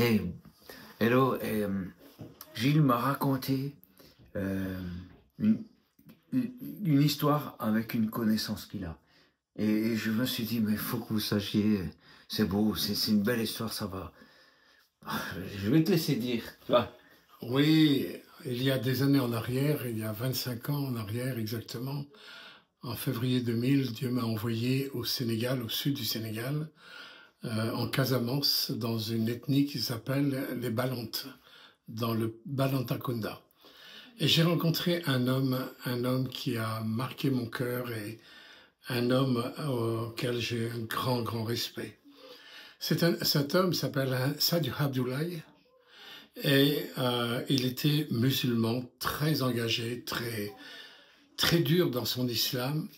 Eh, hello, Gilles m'a raconté euh, une, une histoire avec une connaissance qu'il a. Et je me suis dit, mais il faut que vous sachiez, c'est beau, c'est une belle histoire, ça va. Je vais te laisser dire. Tu vois. Oui, il y a des années en arrière, il y a 25 ans en arrière exactement, en février 2000, Dieu m'a envoyé au Sénégal, au sud du Sénégal, en Casamance, dans une ethnie qui s'appelle les Balantes, dans le Balantakunda. Et j'ai rencontré un homme qui a marqué mon cœur et un homme auquel j'ai un grand, grand respect. Cet homme s'appelle Sadio Abdoulaye. Et il était musulman, très engagé, très dur dans son islam.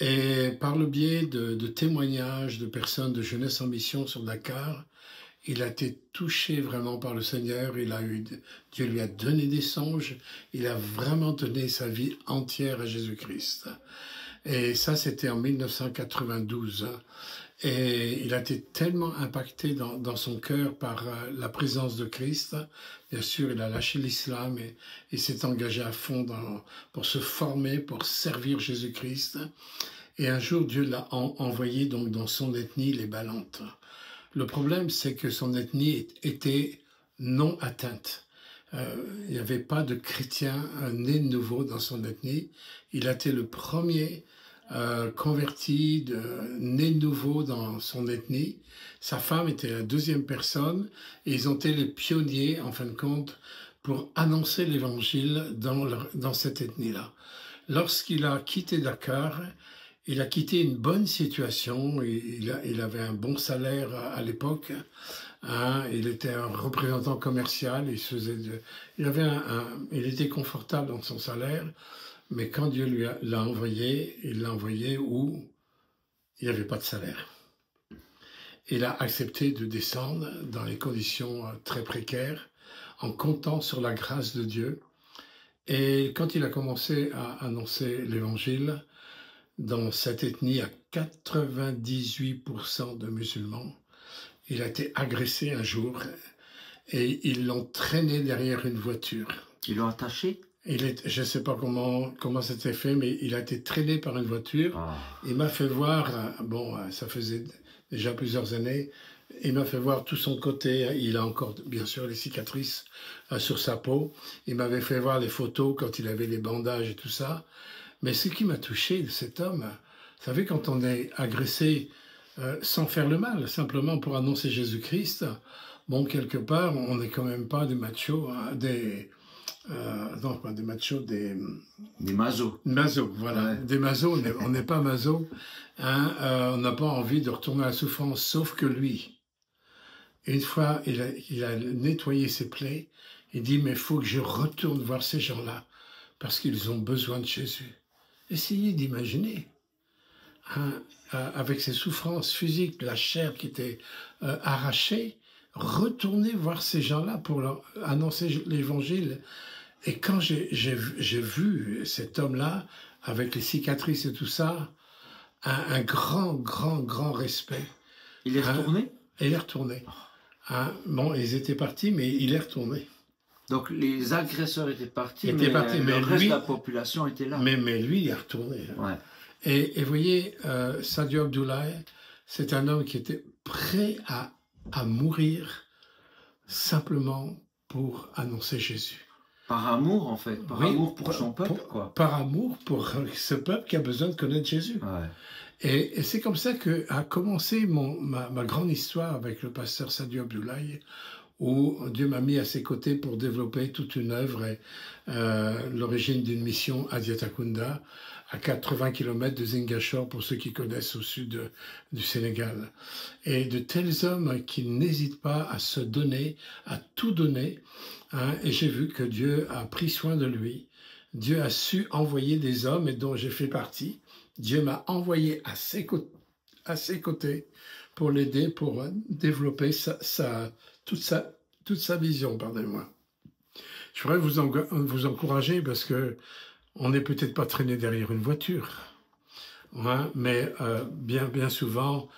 Et par le biais de témoignages de personnes de Jeunesse en Mission sur Dakar, il a été touché vraiment par le Seigneur. Dieu lui a donné des songes. Il a vraiment donné sa vie entière à Jésus-Christ. Et ça, c'était en 1992. Et il a été tellement impacté dans son cœur par la présence de Christ. Bien sûr, il a lâché l'islam et s'est engagé à fond pour se former, pour servir Jésus-Christ. Et un jour, Dieu l'a envoyé donc dans son ethnie, les Balantes. Le problème, c'est que son ethnie était non atteinte. Il n'y avait pas de chrétien né de nouveau dans son ethnie. Il a été le premier converti, né de nouveau dans son ethnie. Sa femme était la deuxième personne et ils ont été les pionniers, en fin de compte, pour annoncer l'évangile dans cette ethnie-là. Lorsqu'il a quitté Dakar, il a quitté une bonne situation, il avait un bon salaire à l'époque, hein, il était un représentant commercial, il était confortable dans son salaire, mais quand Dieu l'a envoyé, il l'a envoyé où il n'y avait pas de salaire. Il a accepté de descendre dans les conditions très précaires, en comptant sur la grâce de Dieu. Et quand il a commencé à annoncer l'évangile, dans cette ethnie à 98% de musulmans, il a été agressé un jour et ils l'ont traîné derrière une voiture. Ils l'ont attaché? Je ne sais pas comment c'était fait, mais il a été traîné par une voiture. Ah. Il m'a fait voir, ça faisait déjà plusieurs années, il m'a fait voir tout son côté. Il a encore, bien sûr, les cicatrices sur sa peau. Il m'avait fait voir les photos quand il avait les bandages et tout ça. Mais ce qui m'a touché de cet homme, vous savez, quand on est agressé sans faire le mal, simplement pour annoncer Jésus-Christ, bon, quelque part, on n'est quand même pas des machos, hein, non, pas des machos, des masos. Masos, voilà. Ouais. Des masos, on n'est pas masos. Hein, on n'a pas envie de retourner à la souffrance, sauf que lui, une fois, il a nettoyé ses plaies, il dit, mais il faut que je retourne voir ces gens-là, parce qu'ils ont besoin de Jésus. Essayez d'imaginer, hein, avec ses souffrances physiques, la chair qui était arrachée, retourner voir ces gens-là pour leur annoncer l'évangile. Et quand j'ai vu cet homme-là, avec les cicatrices et tout ça, un grand, grand, grand respect. Il est retourné? Il est retourné. Hein, bon, ils étaient partis, mais il est retourné. Donc les agresseurs étaient partis, mais le reste de la population était là. Mais lui, il est retourné. Ouais. Et vous voyez, Sadio Abdoulaye, c'est un homme qui était prêt à mourir simplement pour annoncer Jésus. Par amour, en fait. Par amour pour son peuple, quoi. Par amour pour ce peuple qui a besoin de connaître Jésus. Ouais. Et c'est comme ça qu'a commencé ma grande histoire avec le pasteur Sadio Abdoulaye, où Dieu m'a mis à ses côtés pour développer toute une œuvre et l'origine d'une mission à Diatakunda, à 80 km de Zingachor, pour ceux qui connaissent au sud du Sénégal. Et de tels hommes qui n'hésitent pas à se donner, à tout donner. Hein, et j'ai vu que Dieu a pris soin de lui. Dieu a su envoyer des hommes, et dont j'ai fait partie. Dieu m'a envoyé à ses côtés pour l'aider, pour développer toute sa vision, pardonnez-moi. Je voudrais vous encourager parce que on n'est peut-être pas traîné derrière une voiture, hein, mais bien souvent,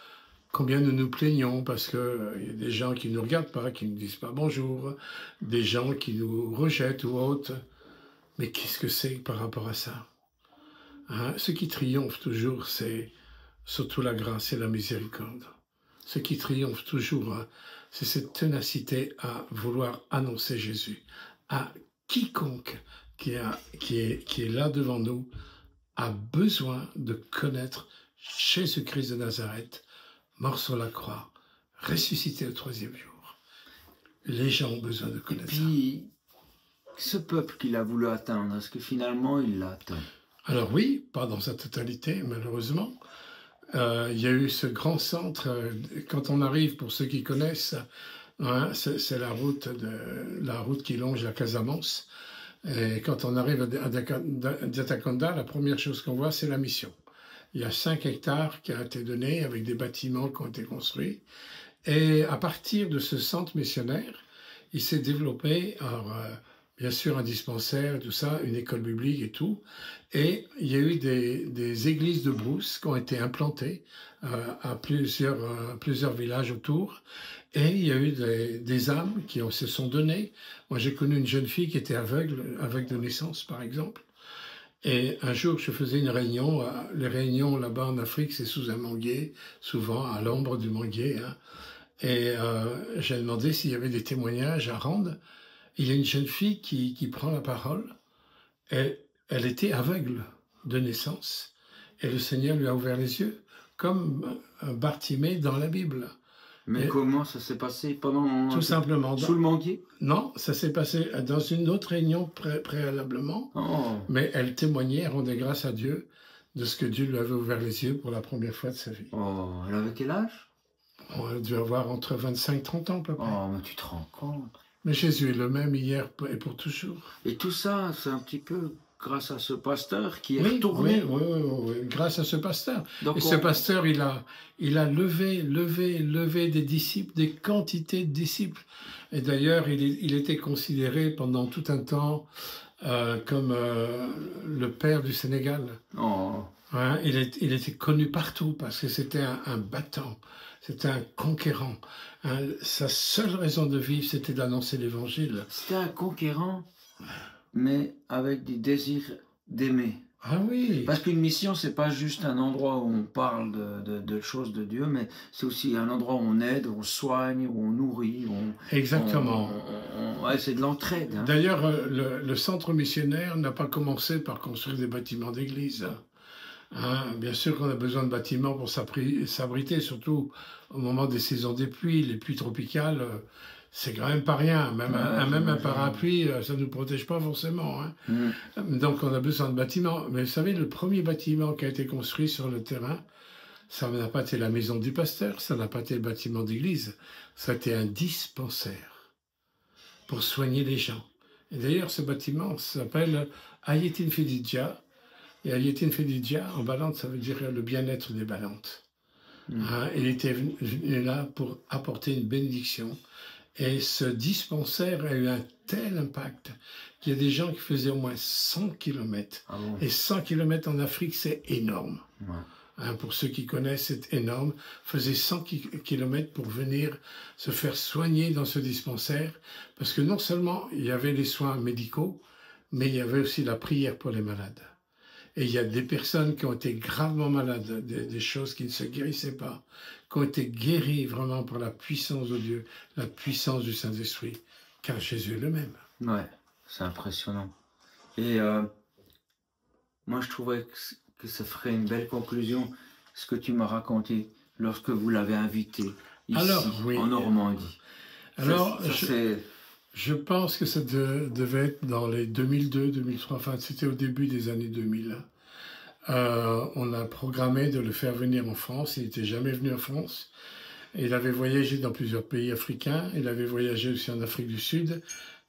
combien nous nous plaignons parce que y a des gens qui ne nous regardent pas, qui ne disent pas bonjour, des gens qui nous rejettent ou autres. Mais qu'est-ce que c'est par rapport à ça? Hein? Ce qui triomphe toujours, c'est surtout la grâce et la miséricorde. Ce qui triomphe toujours, hein, c'est cette ténacité à vouloir annoncer Jésus à quiconque qui est là devant nous, a besoin de connaître Jésus-Christ de Nazareth, mort sur la croix, ressuscité au troisième jour. Les gens ont besoin de connaître ça. Et puis, ce peuple qu'il a voulu atteindre, est-ce que finalement il l'a atteint? Alors oui, pas dans sa totalité, malheureusement. Il y a eu ce grand centre, quand on arrive, pour ceux qui connaissent, hein, c'est la route qui longe la Casamance. Et quand on arrive à Diataconda, la première chose qu'on voit, c'est la mission. Il y a 5 hectares qui ont été donnés avec des bâtiments qui ont été construits. Et à partir de ce centre missionnaire, il s'est développé, alors, bien sûr un dispensaire, tout ça, une école biblique et tout. Et il y a eu des églises de brousse qui ont été implantées à plusieurs villages autour. Et il y a eu des âmes qui se sont données. Moi, j'ai connu une jeune fille qui était aveugle de naissance, par exemple. Et un jour, je faisais une réunion. Les réunions là-bas en Afrique, c'est sous un manguier, souvent à l'ombre du manguier. Hein. Et j'ai demandé s'il y avait des témoignages à rendre. Il y a une jeune fille qui prend la parole. Et elle était aveugle de naissance. Et le Seigneur lui a ouvert les yeux, comme Bartimée dans la Bible. Mais comment ça s'est passé pendant... Tout simplement. Sous le manguier? Non, ça s'est passé dans une autre réunion préalablement. Oh. Mais elle témoignait, elle rendait grâce à Dieu de ce que Dieu lui avait ouvert les yeux pour la première fois de sa vie. Oh, elle avait quel âge? Oh, elle devait avoir entre 25 et 30 ans à peu près. Oh, mais tu te rends compte? Mais Jésus est le même hier et pour toujours. Et tout ça, c'est un petit peu grâce à ce pasteur qui est retourné. Oui, grâce à ce pasteur. Donc et ce pasteur, il a levé des disciples, des quantités de disciples. Et d'ailleurs, il était considéré pendant tout un temps comme le père du Sénégal. Oh. Hein, il était connu partout parce que c'était un battant, c'était un conquérant. Hein, sa seule raison de vivre, c'était d'annoncer l'évangile. C'était un conquérant, mais avec des désirs d'aimer. Ah oui. Parce qu'une mission, c'est pas juste un endroit où on parle de choses de Dieu, mais c'est aussi un endroit où on aide, où on soigne, où on nourrit. Exactement. Ouais, c'est de l'entraide. Hein. D'ailleurs, le centre missionnaire n'a pas commencé par construire des bâtiments d'église. Hein, bien sûr qu'on a besoin de bâtiments pour s'abriter, surtout au moment des saisons des pluies, les pluies tropicales, c'est quand même pas rien. Même un parapluie, ça ne nous protège pas forcément. Hein. Donc on a besoin de bâtiments. Mais vous savez, le premier bâtiment qui a été construit sur le terrain, ça n'a pas été la maison du pasteur, ça n'a pas été le bâtiment d'église, ça a été un dispensaire pour soigner les gens. Et d'ailleurs, ce bâtiment s'appelle Ayetin Fididja. Et Ayetin Fididja, en balante, ça veut dire le bien-être des balantes. Hein, il était venu là pour apporter une bénédiction. Et ce dispensaire a eu un tel impact qu'il y a des gens qui faisaient au moins 100 km. Ah bon. Et 100 km en Afrique, c'est énorme. Ouais. Hein, pour ceux qui connaissent, c'est énorme. Faisaient 100 km pour venir se faire soigner dans ce dispensaire. Parce que non seulement il y avait les soins médicaux, mais il y avait aussi la prière pour les malades. Et il y a des personnes qui ont été gravement malades, des choses qui ne se guérissaient pas, qui ont été guéries vraiment par la puissance de Dieu, la puissance du Saint-Esprit, car Jésus est le même. Ouais, c'est impressionnant. Et moi, je trouvais que ça ferait une belle conclusion, ce que tu m'as raconté lorsque vous l'avez invité ici, en Normandie. Alors, je pense que ça devait être dans les 2002, 2003, enfin c'était au début des années 2000. On a programmé de le faire venir en France, il n'était jamais venu en France. Il avait voyagé dans plusieurs pays africains, il avait voyagé aussi en Afrique du Sud.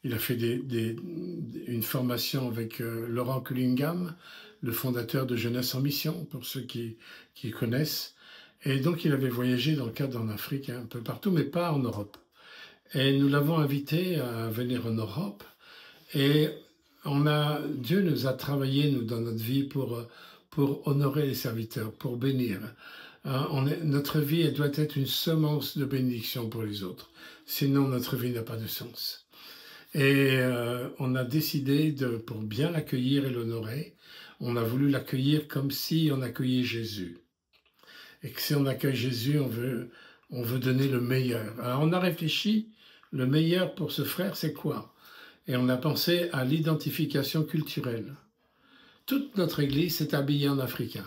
Il a fait une formation avec Laurent Cullingham, le fondateur de Jeunesse en Mission, pour ceux qui connaissent. Et donc il avait voyagé dans le cadre en Afrique, un peu partout, mais pas en Europe. Et nous l'avons invité à venir en Europe. Et Dieu nous a travaillé, nous, dans notre vie pour honorer les serviteurs, pour bénir. Notre vie, elle doit être une semence de bénédiction pour les autres. Sinon, notre vie n'a pas de sens. Et on a décidé, pour bien l'accueillir et l'honorer, on a voulu l'accueillir comme si on accueillait Jésus. Et que si on accueille Jésus, on veut donner le meilleur. Alors on a réfléchi, le meilleur pour ce frère, c'est quoi? Et on a pensé à l'identification culturelle. Toute notre église s'est habillée en africain.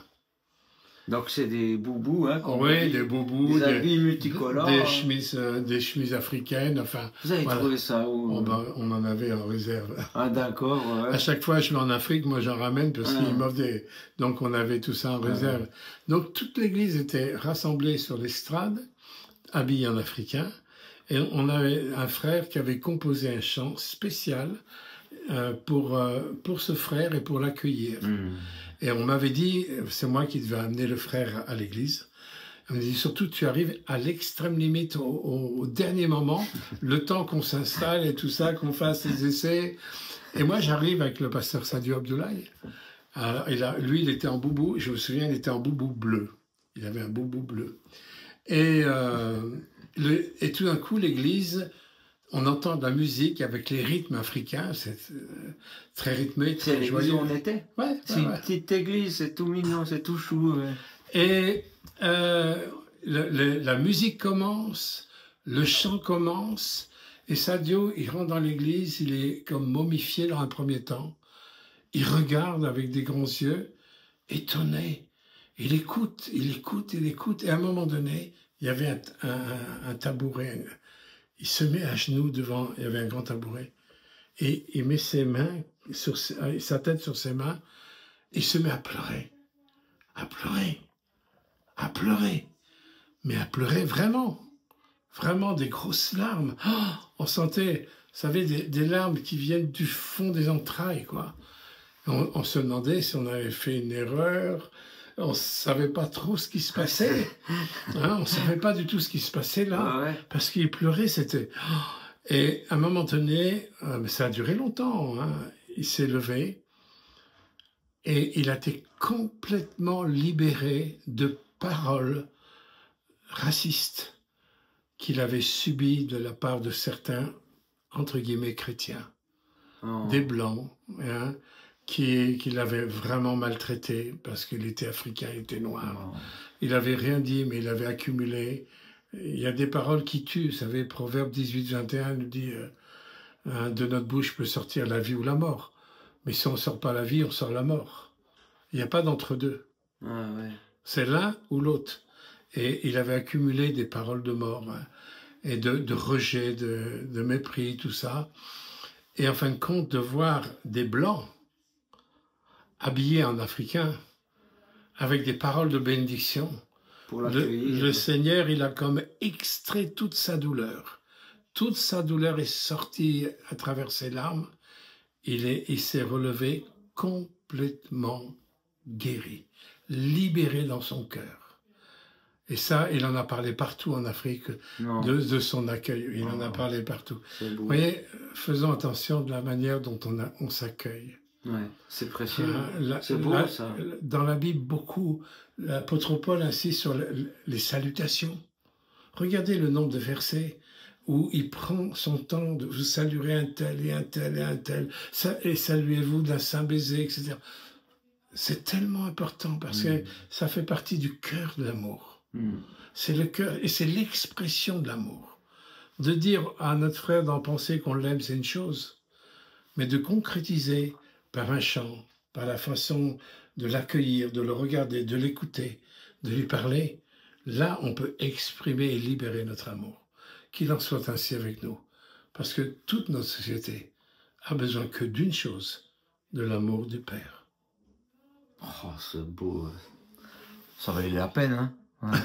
Donc c'est des boubous, hein? Oui, des boubous, des habits multicolores. Des chemises africaines, enfin... Vous avez trouvé ça où? On en avait en réserve. Ah d'accord, ouais. À chaque fois, je vais en Afrique, moi j'en ramène parce qu'ils m'offrent des... Donc on avait tout ça en réserve. Donc toute l'église était rassemblée sur l'estrade, habillée en africain, et on avait un frère qui avait composé un chant spécial pour ce frère et pour l'accueillir. Et on m'avait dit, c'est moi qui devais amener le frère à l'église, on me dit surtout tu arrives à l'extrême limite, au dernier moment, le temps qu'on s'installe et tout ça, qu'on fasse les essais. Et moi j'arrive avec le pasteur Sadio Abdoulaye. Alors, lui il était en boubou, je me souviens, il était en boubou bleu. Il avait un boubou bleu. Et tout d'un coup l'église... On entend de la musique avec les rythmes africains, c'est très rythmé, très joyeux. C'est l'église où on était? Ouais. C'est une petite église, c'est tout mignon, c'est tout chou. Ouais. Et la musique commence, le chant commence, et Sadio, il rentre dans l'église, il est comme momifié dans un premier temps. Il regarde avec des grands yeux, étonné. Il écoute, et à un moment donné, il y avait un tabouret. Il se met à genoux devant, il y avait un grand tabouret, et il met ses mains, sa tête sur ses mains, et il se met à pleurer, mais à pleurer vraiment des grosses larmes. Oh, on sentait, vous savez, des larmes qui viennent du fond des entrailles, quoi. On se demandait si on avait fait une erreur. On ne savait pas trop ce qui se passait. On ne savait pas du tout ce qui se passait là. Parce qu'il pleurait, c'était... Et à un moment donné, mais ça a duré longtemps, il s'est levé et il a été complètement libéré de paroles racistes qu'il avait subies de la part de certains, entre guillemets, chrétiens. Des Blancs, qui l'avait vraiment maltraité parce qu'il était africain, il était noir. Il n'avait rien dit, mais il avait accumulé. Il y a des paroles qui tuent. Vous savez, Proverbe 18-21 nous dit de notre bouche peut sortir la vie ou la mort. Mais si on ne sort pas la vie, on sort la mort. Il n'y a pas d'entre-deux. C'est l'un ou l'autre. Et il avait accumulé des paroles de mort, et de rejet, de mépris, tout ça. Et en fin de compte, de voir des Blancs habillé en africain, avec des paroles de bénédiction. Le Seigneur, il a comme extrait toute sa douleur. Toute sa douleur est sortie à travers ses larmes. Il s'est relevé complètement guéri, libéré dans son cœur. Et ça, il en a parlé partout en Afrique, de son accueil. Il en a parlé partout. Vous voyez, faisons attention de la manière dont on s'accueille. Ouais, c'est précieux. C'est beau, ça. Dans la Bible, beaucoup, l'apôtre Paul insiste sur les salutations. Regardez le nombre de versets où il prend son temps de vous saluer un tel et un tel et un tel, et saluez-vous d'un saint baiser, etc. C'est tellement important parce que ça fait partie du cœur de l'amour. C'est le cœur et c'est l'expression de l'amour. De dire à notre frère d'en penser qu'on l'aime, c'est une chose, mais de concrétiser par un chant, par la façon de l'accueillir, de le regarder, de l'écouter, de lui parler, là, on peut exprimer et libérer notre amour. Qu'il en soit ainsi avec nous. Parce que toute notre société a besoin que d'une chose, de l'amour du Père. Oh, c'est beau. Ça valait la peine, hein. Ouais.